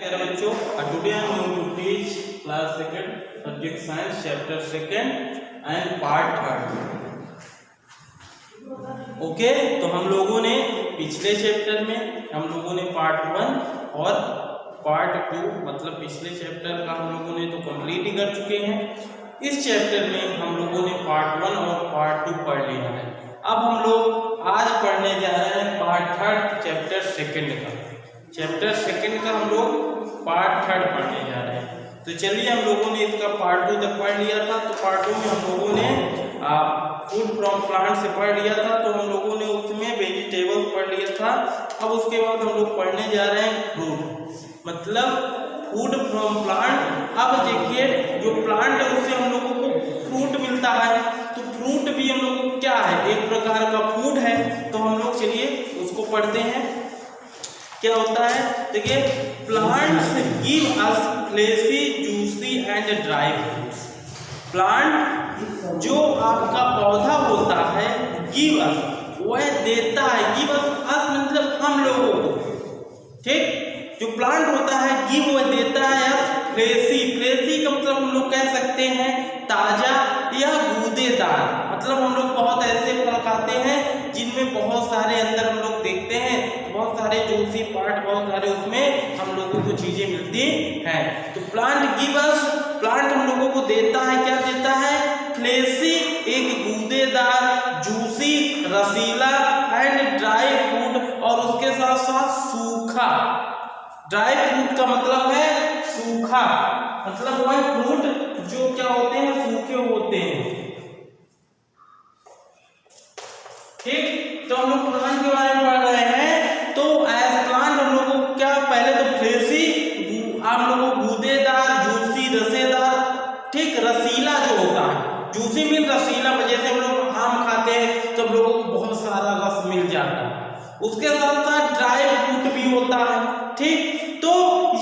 प्यारे बच्चों, today I am going to teach class second subject science chapter second and part third. Okay, तो हम लोगों ने पिछले चैप्टर में हम लोगों ने पार्ट वन और पार्ट टू मतलब पिछले चैप्टर का हम लोगों ने तो कंप्लीट ही कर चुके हैं। इस चैप्टर में हम लोगों ने पार्ट वन और पार्ट टू पढ़ लिया है। अब हम लोग आज पढ़ने जा रहे हैं पार्ट थर्ड चैप्टर सेकंड का। चैप्टर सेकंड का हम लोग पार्ट थर्ड पढ़ने जा रहे हैं। तो चलिए, हम लोगों ने इसका पार्ट टू तक पढ़ लिया था। तो पार्ट टू में हम लोगों ने फूड फ्रॉम प्लांट से पढ़ लिया था। तो हम लोगों ने उसमें वेजिटेबल पढ़ लिया था। अब उसके बाद हम लोग पढ़ने जा रहे हैं फ्रूट मतलब फूड फ्रॉम प्लांट। अब देखिए, जो प्लांट है उससे हम लोगों को फ्रूट मिलता है। तो फ्रूट भी हम लोग को क्या है, एक प्रकार का फूड है। तो हम लोग चलिए उसको पढ़ते हैं। क्या होता है, देखिए, plants give us fleshy juicy and dry fruits. Plant जो आपका पौधा होता है, गिव अस वह देता है। गिव अस मतलब हम लोगों को, ठीक। जो प्लांट होता है गिव वह देता है फ्लेशी। फ्लेशी का मतलब हम लोग कह सकते हैं ताजा या गूदेदार। मतलब हम लोग बहुत ऐसे फल खाते हैं जिनमें बहुत सारे अंदर हम लोग देखते हैं बहुत सारे जूसी पार्ट, बहुत सारे उसमें हम लोगों को चीजें मिलती हैं। तो प्लांट गिव अस, प्लांट हम लोगों को देता है, क्या देता है, फ्लेशी एक गूदेदार, juicy Rasila and dry fruit और उसके साथ साथ सूखा। ड्राई फ्रूट का मतलब है सूखा, मतलब वह फ्रूट जो क्या होते हैं, सूखे होते हैं, ठीक। तो हम लोग प्लांट के बारे में पढ़ रहे हैं। तो एज प्लांट हम लोगों को क्या, पहले तो फ्लेशी, हम लोगों को गूदेदार, जूसी, रसेदार, ठीक, रसीला जो होता है, जूसी मीन रसीला। जैसे हम लोग आम खाते हैं तो हम लोगों को बहुत सारा रस मिल जाता है। उसके साथ साथ ड्राई फ्रूट भी होता है, ठीक। तो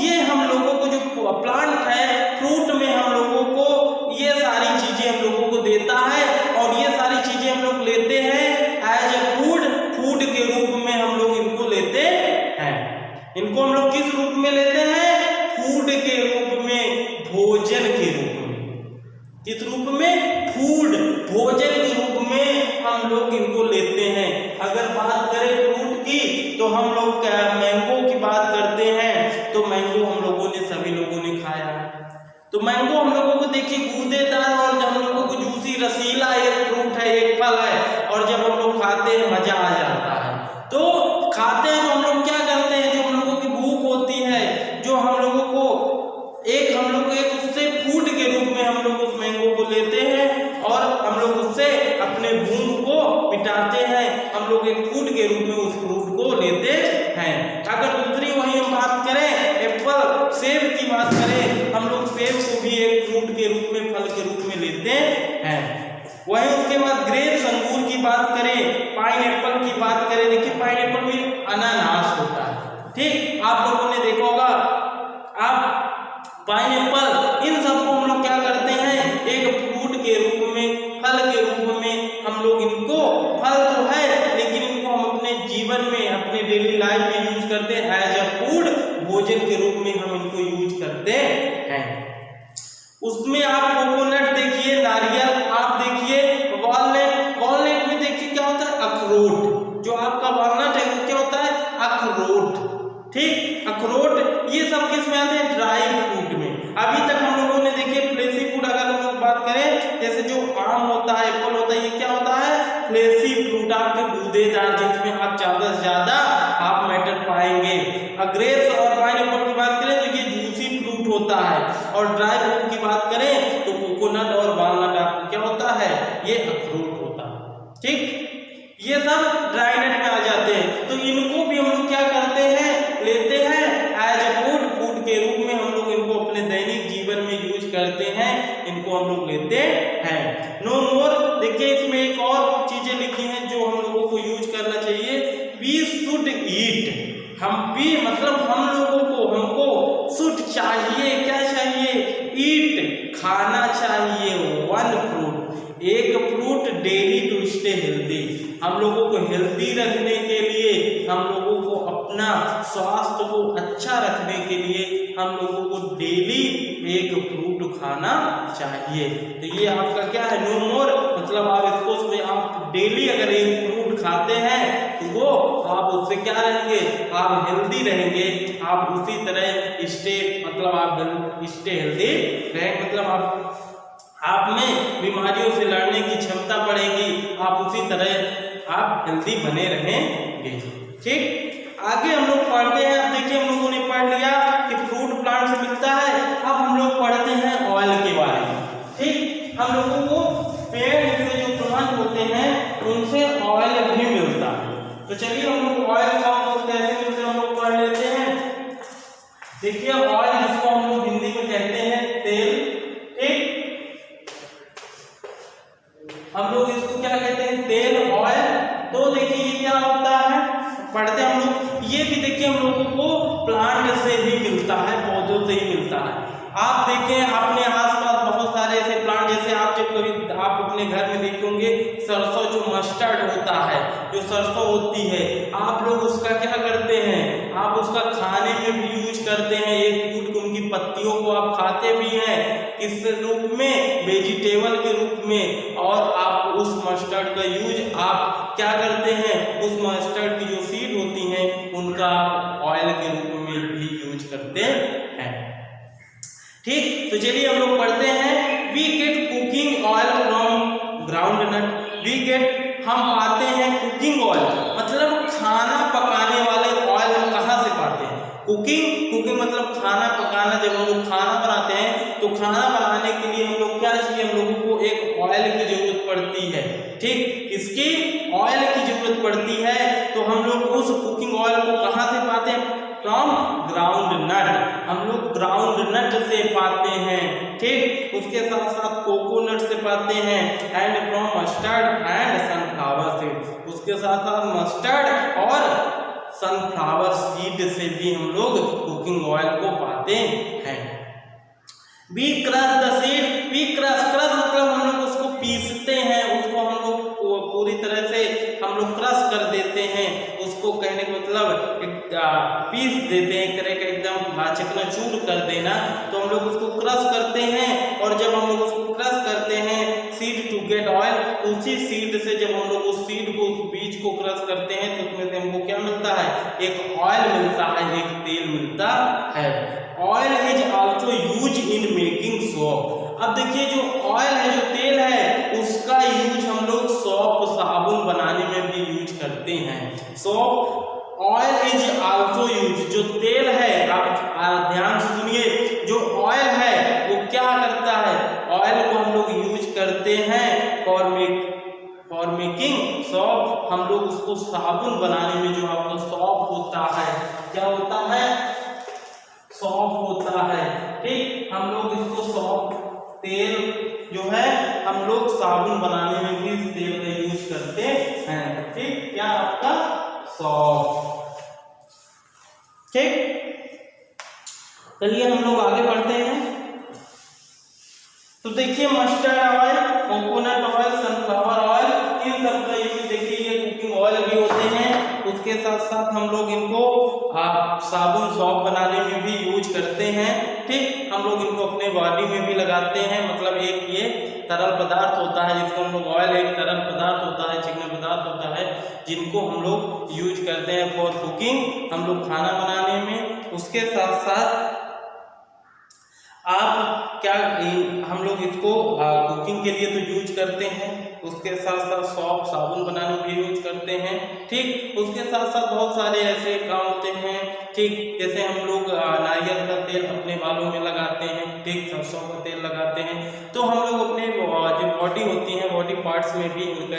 ये हम लोगों को जो प्लांट है, फ्रूट में हम लोगों को ये सारी चीजें हम लोगों को देता है और ये सारी चीजें हम लोग लेते हैं एज ए फूड। फूड के रूप में हम लोग इनको लेते हैं। इनको हम लोग किस रूप में लेते हैं, फूड के रूप में, भोजन के रूप में। किस रूप में, फूड, भोजन के रूप में हम लोग इनको लेते हैं। अगर बात करें फ्रूट की तो हम लोग मैंगो की बात करते हैं। तो मैंगो हम लोगों ने, सभी लोगों ने खाया है। तो मैंगो हम लोगों को देखिए गूदेदार और हम लोगों को जूसी रसीला एक फ्रूट है, एक फल है। और जब हम लोग खाते हैं मजा आ जाता है। तो खाते हैं तो हम लोग क्या करते हैं, जो हम लोगों की भूख होती है, जो हम लोगों को हम लोग एक उससे फूड के रूप में हम लोग उस मैंगो को लेते हैं और हम लोग उससे अपने भूख को मिटाते हैं। हम लोग एक फूड के रूप में उस फ्रूट को लेते हैं। अगर दूसरी वही हम बात करें एप्पल, सेब की बात करें, हम लोग सेब को भी एक फ्रूट के रूप में, फल के रूप में लेते हैं। वहीं उसके बाद ग्रेप्स, अंगूर की बात करें, पाइनएप्पल की बात करें, देखिए पाइनएप्पल में अनानास होता है, ठीक। आप लोगों ने देखा होगा, आप पाइनएप्पल, इन सबको हम लोग क्या करते हैं, एक फ्रूट के रूप में, फल के रूप में हम लोग इनको, फल तो है लेकिन इनको हम अपने जीवन में, अपने डेली लाइफ में यूज करते हैं एज अ फूड, भोजन के रूप में हम इनको यूज करते हैं। उसमें आप कोकोनट देखिए, नारियल, आप देखिए वॉलनट, वॉलनट में देखिए क्या होता है, अखरोट। जो आपका वॉलनट है वो क्या होता है, अखरोट, ठीक। अखरोट ये सब किस में आते हैं, ड्राई फ्रूट में। अभी तक हम लोगों ने देखिए फ्लेशी फूड, अगर हम लोग बात करें, जैसे जो आम होता है, एप्पल होता है, ये क्या होता है, फ्लेशी फ्रूट, आपके गूदेदार, जिसमें आप ज्यादा से ज्यादा आप मैटर पाएंगे। ग्रेप्स और पाइनएप्पल की बात करें तो ये जूसी फ्रूट होता है। और ड्राई फ्रूट की बात करें तो कोकोनट और वॉलनट आपको क्या होता है, ये अखरोट होता है, ठीक। ये सब ड्राई नट में आ जाते हैं। तो इनको भी हम लोग क्या करते हैं, लेते हैं एज ए फूड, फूड के रूप में हम लोग इनको अपने दैनिक जीवन में यूज करते हैं, इनको हम लोग लेते हैं। नो मोर, देखिए इसमें एक और चीजें लिखी हैं जो हम लोगों को यूज करना चाहिए। वी शुड ईट, हम भी मतलब हम लोगों को, हमको शुड चाहिए, क्या चाहिए, ईट, खाना चाहिए, वन फ्रूट, एक fruit daily to stay healthy. हम लोगों को हेल्दी रखने के लिए, हम लोगों को अपना स्वास्थ्य को अच्छा रखने के लिए हम लोगों को डेली एक फ्रूट खाना चाहिए। तो ये आपका क्या है, नो मोर, मतलब आप इसको आप डेली अगर एक फ्रूट खाते हैं तो वो आप उससे क्या रहेंगे, आप हेल्दी रहेंगे। आप उसी तरह स्टे मतलब आप स्टे हेल्दी रहेंगे, मतलब आप में बीमारियों से लड़ने की क्षमता बढ़ेगी, आप उसी तरह आप हेल्दी बने रहेंगे। ठीक, आगे हम लोग पढ़ते हैं। अब देखिए हम लोगों ने पढ़ लिया कि फ्रूट प्लांट से मिलता है। अब हम लोग पढ़ते हैं ऑयल के बारे में। ठीक, हम लोगों को पेड़ से जो प्लांट होते हैं उनसे ऑयल भी मिलता है। तो चलिए हम लोग ऑयल का कैसे मिलते हैं हम लोग पढ़ लेते हैं। देखिए ऑयल जिसको हम लोग हिंदी में कहते हैं तेल, ठीक, हम लोग इसको क्या कहते हैं, तेल, ऑयल। तो देखिए ये क्या होता है, पढ़ते हम लोग, ये भी देखिए हम लोगों को प्लांट से ही मिलता है, पौधों से ही मिलता है। आप देखें अपने आसपास बहुत सारे ऐसे प्लांट, जैसे आप जब कभी आप अपने घर में देखेंगे सरसों जो मस्टर्ड होता है, जो सरसों होती है, आप लोग उसका क्या करते हैं, आप उसका खाने में भी यूज करते हैं। एक कूट के उनकी पत्तियों को आप खाते भी हैं किस रूप में, वेजिटेबल के रूप में। और आप उस मस्टर्ड का यूज आप क्या करते हैं, उस मस्टर्ड की जो सीड होती हैं उनका ऑयल के रूप में भी यूज करते हैं। ठीक, तो चलिए हम लोग पढ़ते हैं। We get cooking oil from groundnut. We get, हम पाते हैं कुकिंग ऑयल, मतलब खाना पकाने वाले ऑयल हम कहाँ से पाते हैं। कुकिंग मतलब खाना पकाना। जब हम लोग खाना बनाते हैं तो खाना बनाने के लिए हम लोग क्या चाहिए, हम लोगों को एक ऑयल की जरूरत पड़ती है। ठीक, इसकी ऑयल की जरूरत पड़ती है। तो हम लोग उस कुकिंग ऑयल को कहाँ से पाते हैं, फ्रॉम ग्राउंड नट, हम लोग ग्राउंड नट से पाते हैं। ठीक, उसके साथ साथ कोकोनट से पाते हैं, and from mustard and sunflower seed, उसके साथ साथ मस्टर्ड और सनफ्लावर सीड से भी हम लोग कुकिंग ऑयल को पाते हैं। We crush the seed, we crush मतलब हम लोग उसको पीसते हैं, उसको हम लोग पूरी तरह से हम लोग क्रश कर देते हैं। उसको कहने का मतलब पीस देते हैं, एक तरह का एकदम चकनाचूर कर देना। तो हम लोग उसको क्रश करते हैं, और जब हम लोग उसको क्रश करते हैं सीड टू गेट ऑयल, उसी सीड से जब हम लोग उस सीड को, उस बीज को क्रश करते हैं तो उसमें से हमको क्या मिलता है, एक ऑयल मिलता है, एक तेल मिलता है। Oil is also use in making soap. अब देखिए जो ऑयल है, जो तेल है, उसका यूज हम लोग सोप, साबुन बनाने में भी यूज करते हैं। Soap, oil is also use, जो तेल है, आप ध्यान से सुनिए, जो ऑयल है वो क्या करता है, ऑयल को हम लोग यूज करते हैं फॉर मेकिंग सॉप। हम लोग उसको साबुन बनाने में, जो आपका सॉप होता है, क्या होता है, सॉप होता है। ठीक, हम लोग इसको सॉप, तेल जो है हम लोग साबुन बनाने में भी इस तेल का यूज करते हैं। ठीक, क्या आपका सॉप। ठीक, चलिए हम लोग आगे बढ़ते हैं। तो देखिए mustard oil, coconut oil, sunflower oil, इन सब का यूज देखिए ये कुकिंग ऑयल भी होते हैं। उसके साथ साथ हम लोग इनको साबुन, सॉप बनाने में भी यूज करते हैं। ठीक, हम लोग इनको अपने बॉडी में भी लगाते हैं, मतलब एक ये तरल पदार्थ होता है जिसको हम लोग ऑयल, एक तरल पदार्थ होता है, चिकना पदार्थ होता है, जिनको हम लोग यूज करते हैं फॉर कुकिंग, हम लोग खाना बनाने में। उसके साथ साथ आप क्या, हम लोग इसको कुकिंग के लिए तो यूज करते हैं, उसके साथ साथ सॉप, साबुन बनाने में भी यूज करते हैं। ठीक, उसके साथ साथ बहुत सारे ऐसे काम होते हैं। ठीक, जैसे हम लोग नारियल का तेल अपने बालों में लगाते हैं, ठीक, सरसों का तेल लगाते हैं। तो हम लोग अपने जो बॉडी होती है, बॉडी पार्ट्स में भी इनका,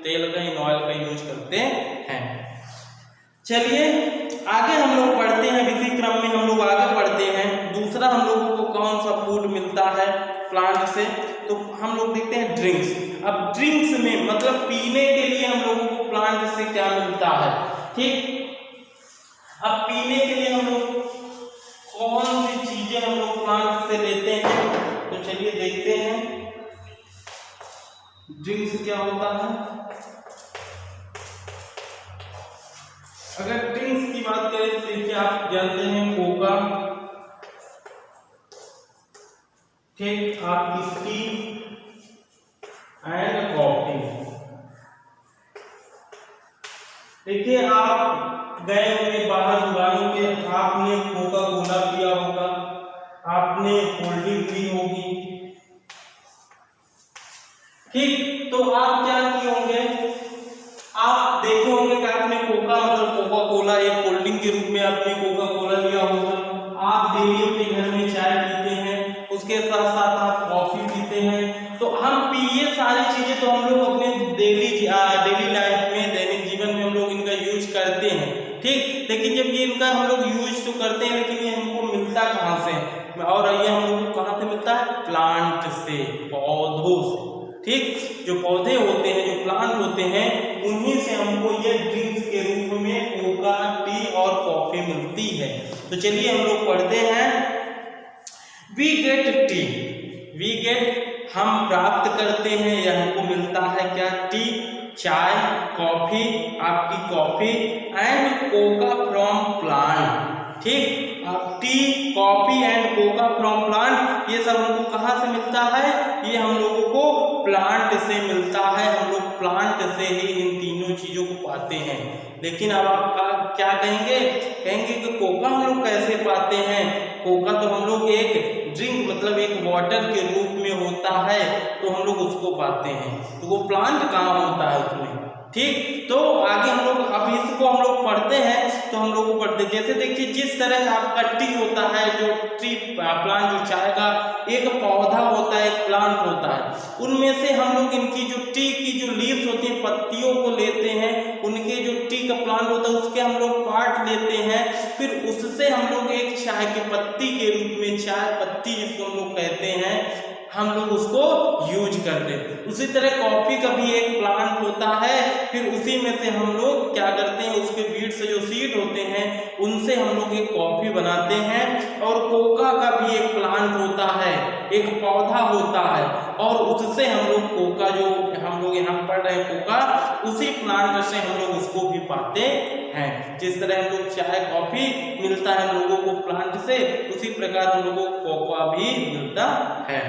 तेल का, इन ऑयल का यूज करते हैं। चलिए आगे हम लोग पढ़ते हैं, इसी क्रम में हम लोग आगे पढ़ते हैं। दूसरा हम लोगों को कौन सा फूड मिलता है प्लांट से, तो हम लोग देखते हैं ड्रिंक्स। अब ड्रिंक्स में मतलब पीने के लिए हम लोगों को प्लांट से क्या मिलता है। ठीक, अब पीने के लिए हम लोग कौन सी चीजें हम लोग प्लांट से लेते हैं, तो चलिए देखते हैं ड्रिंक्स क्या होता है। अगर ड्रिंक्स की बात करें तो देखिए आप जानते हैं कोका, ठीक, आपकी टी एंड कॉफी। देखिए आप गए होंगे बाहर दुकानों पे, आपने कोका कोला पिया होगा, आपने कोल्ड ड्रिंक पी होगी, ठीक। तो आप क्या किए होंगे, आप देखे होंगे कि आपने कोका मतलब कोका कोला एक कोल्ड ड्रिंक के रूप में आपने कोका कोला लिया होगा। आप डेली अपने घर में चाय पीते हैं, उसके साथ साथ आप कॉफी पीते हैं। तो हम ये सारी चीजें तो हम लोग अपने डेली लाइफ में, दैनिक जीवन में हम लोग इनका यूज करते हैं, ठीक। लेकिन जब ये इनका हम लोग यूज तो करते हैं, लेकिन ये हमको मिलता कहाँ से, और ये हम लोग को कहाँ से मिलता है, प्लांट से, पौधों से, ठीक। जो पौधे होते हैं, जो प्लांट होते हैं, उन्हीं से हमको ये ड्रिंक्स के रूप में कोका, टी और कॉफी मिलती है। तो चलिए हम लोग पढ़ते हैं। We get tea, we get हम प्राप्त करते हैं या हमको मिलता है क्या, टी चाय, कॉफी आपकी coffee, and Coca from plant, ठीक। आप T, coffee and Coca from plant, ये सब हमको कहाँ से मिलता है, ये हम लोगों को प्लांट से मिलता है। हम लोग प्लांट से ही इन तीनों चीजों को पाते हैं। लेकिन अब आप क्या कहेंगे, कहेंगे कि कोका हम लोग कैसे पाते हैं, कोका तो हम लोग एक ड्रिंक मतलब एक वाटर के रूप में होता है, तो हम लोग उसको पाते हैं, तो वो प्लांट कहाँ होता है उसमें, ठीक। तो आगे हम लोग अब इसको हम लोग पढ़ते हैं, तो हम लोग को पढ़ते, जैसे देखिए जिस तरह आपका टी होता है, जो टी प्लांट, जो चाय का एक पौधा होता है, एक प्लांट होता है, उनमें से हम लोग इनकी जो टी की जो लीव्स होती हैं, पत्तियों को लेते हैं, उनके जो टी का प्लांट होता है उसके हम लोग पार्ट लेते हैं, फिर उससे हम लोग एक चाय की पत्ती के रूप में, चाय पत्ती जिसको हम लोग कहते हैं, हम लोग उसको यूज करते हैं। उसी तरह कॉफी का भी एक प्लांट होता है, फिर उसी में से हम लोग क्या करते हैं, उसके बीज से जो सीड होते हैं उनसे हम लोग एक कॉफी बनाते हैं। और कोका का भी एक प्लांट होता है, एक पौधा होता है, और उससे हम लोग कोका, जो हम लोग यहाँ पढ़ रहे हैं कोका, उसी प्लांट से हम लोग उसको भी पाते हैं। जिस तरह हम लोग चाय कॉफी मिलता है हम लोगों को प्लांट से, उसी प्रकार हम लोगों को कोका भी मिलता है।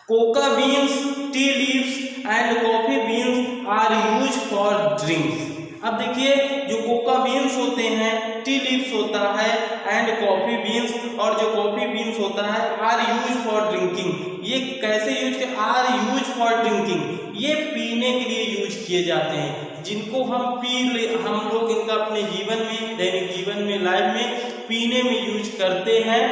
Cocoa beans, tea leaves and coffee beans are use for drinks. अब देखिए जो कोका बीन्स होते हैं, टी लीव्स होता है, एंड कॉफी बीन्स, और जो कॉफी बीन्स होता है, आर यूज फॉर ड्रिंकिंग। ये कैसे use, are use for drinking, ये पीने के लिए यूज किए जाते हैं, जिनको हम हम लोग इनका अपने जीवन में, दैनिक जीवन में, लाइफ में पीने में यूज करते हैं,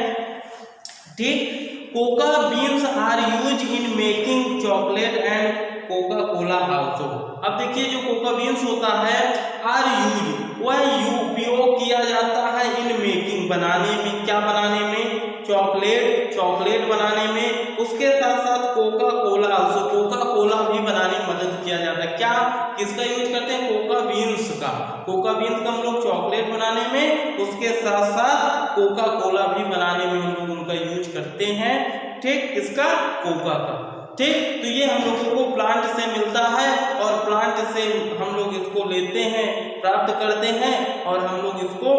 ठीक। Cocoa beans are use in making chocolate and Coca Cola also. अब देखिए जो कोका बीन्स होता है, आर यूज, वह उपयोग किया जाता है इन मेकिंग, बनाने में, क्या बनाने में, चॉकलेट बनाने में। उसके साथ साथ Coca Cola also, Coca Cola भी बनाने में मदद किया जाता है। क्या, किसका यूज करते हैं, कोका बीन्स का। कोका बीन्स का हम लोग चॉकलेट बनाने में, उसके साथ साथ कोका कोला भी बनाने में हम लोग उनका यूज करते हैं, ठीक। किसका, कोका का, ठीक। तो ये हम लोगों को प्लांट से मिलता है, और प्लांट से हम लोग इसको लेते हैं, प्राप्त करते हैं, और हम लोग इसको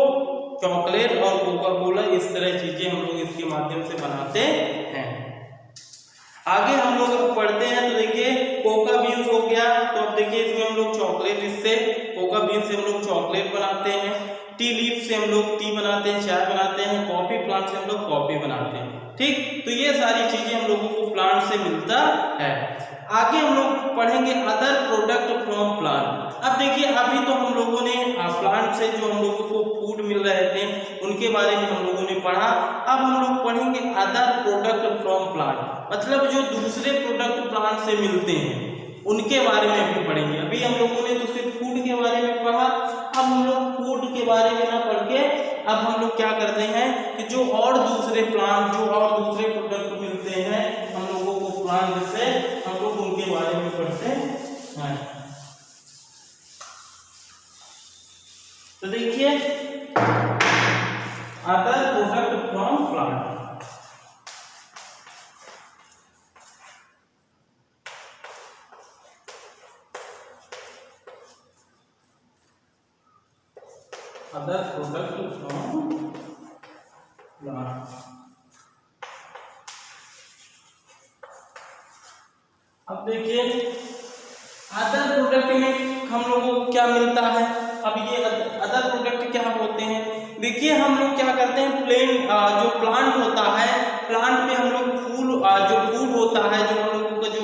चॉकलेट और कोका कोला, इस तरह चीजें हम लोग इसके माध्यम से बनाते हैं। आगे हम लोग पढ़ते हैं, तो देखिए कोका बीन्स हो गया, तो अब देखिए इसमें हम लोग चॉकलेट, इससे कोका बीन्स से हम लोग चॉकलेट बनाते हैं, टी लीफ से हम लोग टी बनाते हैं, चाय बनाते हैं, कॉफी प्लांट से हम लोग कॉफी बनाते हैं, ठीक। तो ये सारी चीजें हम लोगों को प्लांट से मिलता है। आगे हम लोग पढ़ेंगे अदर प्रोडक्ट फ्रॉम प्लांट। अब देखिए अभी तो हम लोगों ने प्लांट से जो हम लोगों को फूड मिल रहे थे उनके बारे में हम लोगों ने पढ़ा। अब हम लोग पढ़ेंगे अदर प्रोडक्ट फ्रॉम प्लांट, मतलब जो दूसरे प्रोडक्ट प्लांट से मिलते हैं उनके बारे में अभी पढ़ेंगे। अभी हम लोगों ने तो सिर्फ फूड के बारे में पढ़ा, अब हम लोग फूड के बारे में ना पढ़ के अब हम लोग क्या करते हैं कि जो और दूसरे प्लांट, जो और दूसरे प्रोडक्ट मिलते हैं हम लोगों को प्लांट से, हम लोग उनके बारे में पढ़ते हैं। तो देखिए other product from plant, other product from plant. अब देखिए अदर प्रोडक्ट में हम लोगों को क्या मिलता है। अब ये अदर प्रोडक्ट क्या होते हैं, देखिए हम लोग क्या करते हैं, जो प्लांट होता है, प्लांट में हम लोग जो फूड होता है, जो हम लोगों का जो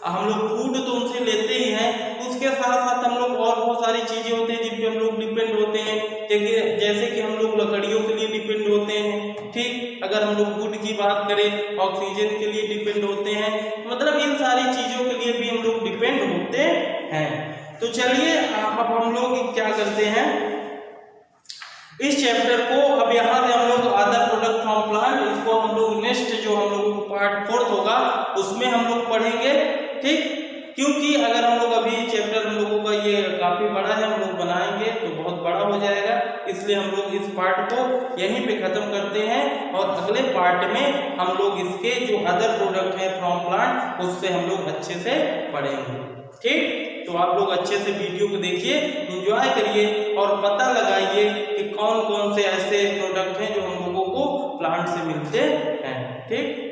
हम लोग फूड तो उनसे लेते ही हैं, उसके साथ साथ हम लोग और बहुत सारी चीजें होती हैं जिन पे हम लोग डिपेंड होते हैं। जैसे कि हम लोग लकड़ियों के लिए डिपेंड होते हैं, ठीक। अगर हम लोग वुड की बात करें, ऑक्सीजन के लिए डिपेंड होते हैं, मतलब इन सारी चीजों के लिए भी हम लोग डिपेंड होते हैं। तो चलिए अब हम लोग क्या करते हैं, इस चैप्टर को अब यहाँ से हम लोग अदर प्रोडक्ट फ्रॉम प्लांट, इसको हम लोग नेक्स्ट जो हम लोगों को पार्ट 4 होगा उसमें हम लोग पढ़ेंगे, ठीक। क्योंकि अगर हम लोग अभी चैप्टर हम लोगों का ये काफी बड़ा है, हम लोग बनाएंगे तो बहुत बड़ा हो जाएगा, इसलिए हम लोग इस पार्ट को यहीं पे खत्म करते हैं और अगले पार्ट में हम लोग इसके जो अदर प्रोडक्ट है फ्रॉम प्लांट उससे हम लोग अच्छे से पढ़ेंगे, ठीक। तो आप लोग अच्छे से वीडियो को देखिए, एंजॉय करिए और पता लगाइए कि कौन कौन से ऐसे प्रोडक्ट हैं जो हम लोगों को प्लांट से मिलते हैं, ठीक।